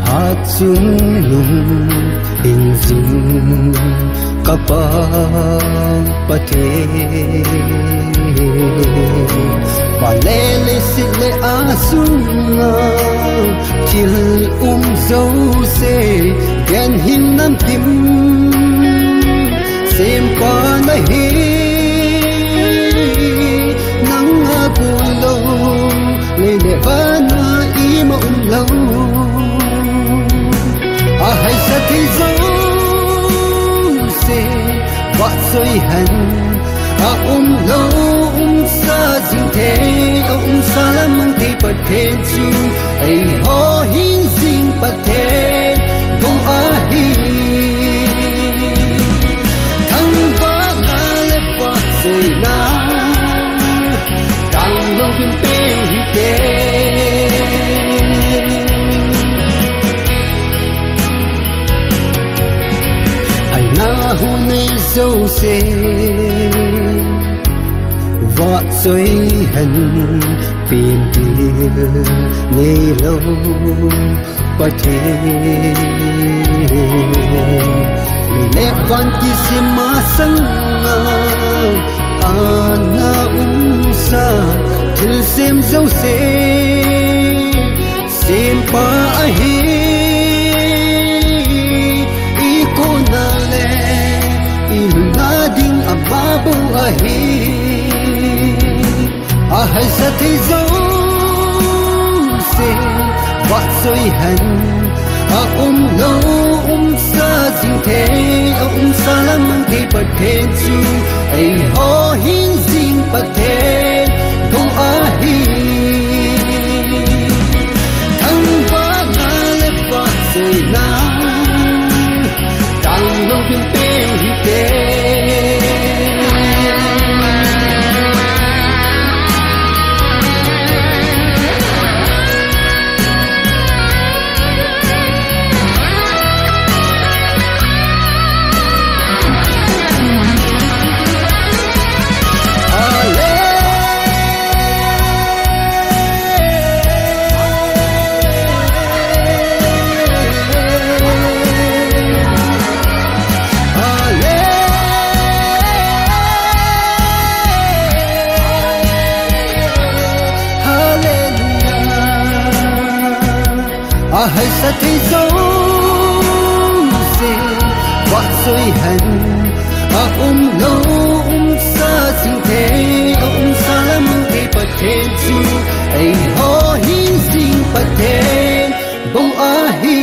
Hát chung lung hình dung kapag pati Palele sile asunga til dâu se gen hin nam tim sem pa na hi nang apulo le vana ima lâu à hay sa thế dấu se vợ rồi hẳn à lâu sa dinh thế ông sa lắm mang thế bật thế chi ai ho hin dinh bật thế không a hi thằng vợ na lệ vợ rồi na càng lâu bên bên hi thế hu nay dâu se vợ rồi hẳn phiền tiêu ngày lâu qua thế lẽ van chi xem mà sang na sa til xem dâu se xem pa hi iko na le ding ababu ahi ahai sa thế dấu se vợ rồi hẳn lâu sa dinh thế ông sa lắm mang thế bật thế chi ai ho hin dinh bật thế không ahi thằng vợ na lệ vợ rồi na càng lâu bên bên hi thế hay sa thế dấu se vợ rồi hẳn lâu sa dinh thế ông sa lắm mang thế bật thế chi ai ho hin dinh bật thế bông a hi